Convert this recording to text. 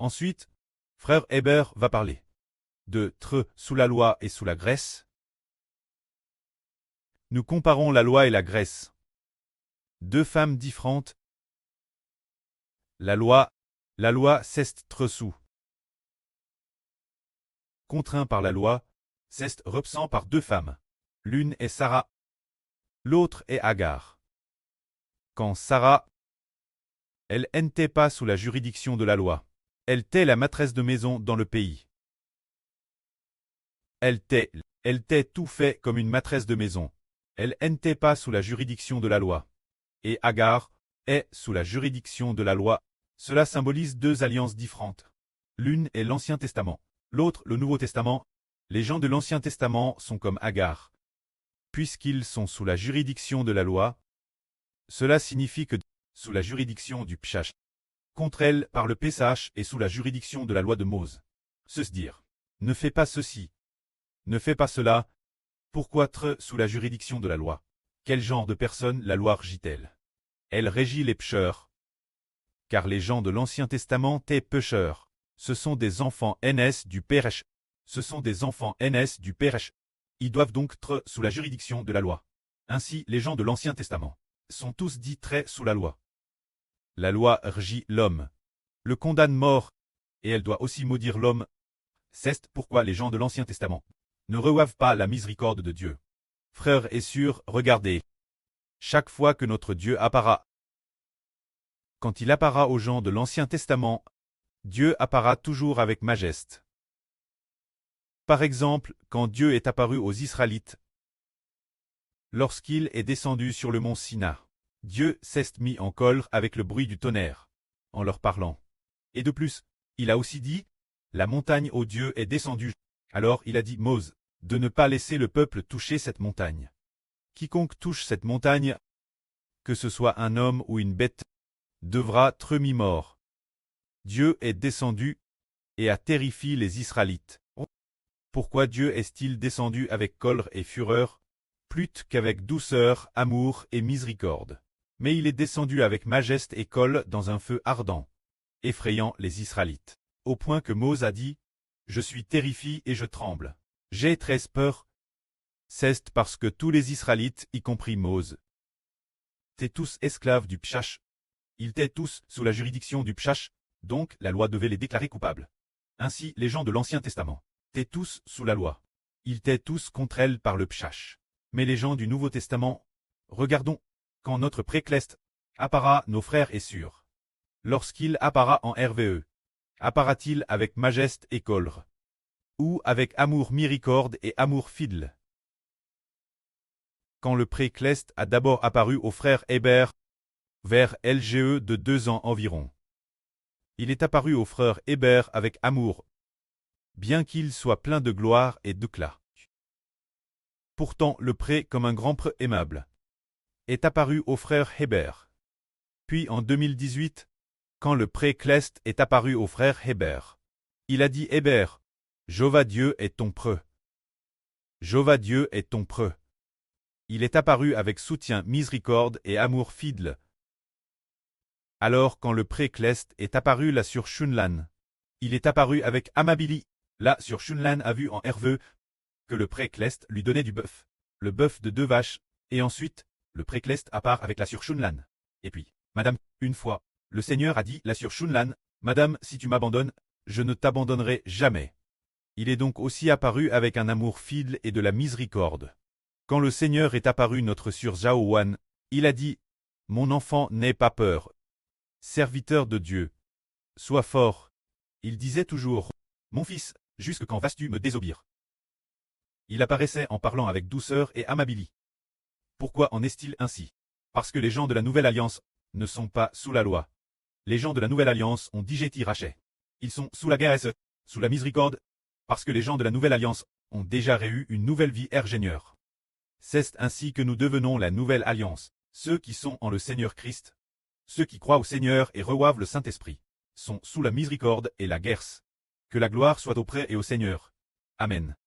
Ensuite, frère Hébert va parler de sous la loi et sous la Grèce. Nous comparons la loi et la Grèce. Deux femmes différentes. La loi c'est sous. Contraint par la loi, c'est repsant par deux femmes. L'une est Sarah, l'autre est Agar. Quand Sarah, elle n'était pas sous la juridiction de la loi. Elle était la maîtresse de maison dans le pays. Elle était tout fait comme une maîtresse de maison. Elle n'était pas sous la juridiction de la loi. Et Agar est sous la juridiction de la loi. Cela symbolise deux alliances différentes. L'une est l'Ancien Testament, l'autre le Nouveau Testament. Les gens de l'Ancien Testament sont comme Agar. Puisqu'ils sont sous la juridiction de la loi, cela signifie que sous la juridiction du Pshach, contre elle par le Pesach et sous la juridiction de la loi de Mose. Se dire, ne fais pas ceci, ne fais pas cela, pourquoi être sous la juridiction de la loi? Quel genre de personne la loi régit-elle? Elle régit les pécheurs. Car les gens de l'Ancien Testament étaient pécheurs. Ce sont des enfants NS du Péresh. Ce sont des enfants NS du Péresh. Ils doivent donc être sous la juridiction de la loi. Ainsi, les gens de l'Ancien Testament sont tous dits très sous la loi. La loi régit l'homme, le condamne mort, et elle doit aussi maudire l'homme. C'est pourquoi les gens de l'Ancien Testament ne reçoivent pas la miséricorde de Dieu. Frères et sœurs, regardez. Chaque fois que notre Dieu apparaît, quand il apparaît aux gens de l'Ancien Testament, Dieu apparaît toujours avec majesté. Par exemple, quand Dieu est apparu aux Israélites, lorsqu'il est descendu sur le mont Sina, Dieu s'est mis en colère avec le bruit du tonnerre, en leur parlant. Et de plus, il a aussi dit, la montagne ô Dieu est descendue. Alors il a dit Mose, de ne pas laisser le peuple toucher cette montagne. Quiconque touche cette montagne, que ce soit un homme ou une bête, devra être mis mort. Dieu est descendu et a terrifié les Israélites. Pourquoi Dieu est-il descendu avec colère et fureur, plutôt qu'avec douceur, amour et miséricorde? Mais il est descendu avec majesté et colère dans un feu ardent, effrayant les Israélites, au point que Mose a dit, je suis terrifié et je tremble. J'ai très peur. C'est parce que tous les Israélites, y compris Mose, étaient tous esclaves du Pshach. Ils étaient tous sous la juridiction du Pshach, donc la loi devait les déclarer coupables. Ainsi, les gens de l'Ancien Testament étaient tous sous la loi. Ils étaient tous contre elle par le Pshach. Mais les gens du Nouveau Testament, regardons, quand notre précleste apparaît nos frères et sœurs. Lorsqu'il apparaît en RVE, apparaît-il avec majesté et colère, ou avec amour miséricorde et amour fidèle? Quand le précleste a d'abord apparu aux frères Hébert, vers LGE de 2 ans environ. Il est apparu aux frères Hébert avec amour, bien qu'il soit plein de gloire et d'éclat. Pourtant le pré comme un grand prêtre aimable est apparu aux frères Hébert. Puis en 2018, quand le précleste est apparu aux frères Hébert, il a dit Hébert, Jéhovah Dieu est ton preux. Jéhovah Dieu est ton preux. Il est apparu avec soutien, miséricorde et amour fidèle. Alors quand le précleste est apparu là sur Shunlan, il est apparu avec amabilité. Là sur Shunlan a vu en RVE que le précleste lui donnait du bœuf, le bœuf de 2 vaches, et ensuite, le précleste apparaît avec la sur Shunlan. Et puis, Madame, une fois, le Seigneur a dit la sur Shunlan, Madame, si tu m'abandonnes, je ne t'abandonnerai jamais. Il est donc aussi apparu avec un amour fidèle et de la miséricorde. Quand le Seigneur est apparu notre sur Jaowan, il a dit, mon enfant, n'aie pas peur. Serviteur de Dieu, sois fort. Il disait toujours, mon fils, jusque quand vas-tu me désobéir? Il apparaissait en parlant avec douceur et amabilité. Pourquoi en est-il ainsi? Parce que les gens de la Nouvelle Alliance ne sont pas sous la loi. Les gens de la Nouvelle Alliance ont digéti rachet. Ils sont sous la grâce, sous la miséricorde, parce que les gens de la Nouvelle Alliance ont déjà eu une nouvelle vie ingénieure. C'est ainsi que nous devenons la Nouvelle Alliance, ceux qui sont en le Seigneur Christ. Ceux qui croient au Seigneur et reçoivent le Saint-Esprit sont sous la miséricorde et la grâce. Que la gloire soit auprès et au Seigneur. Amen.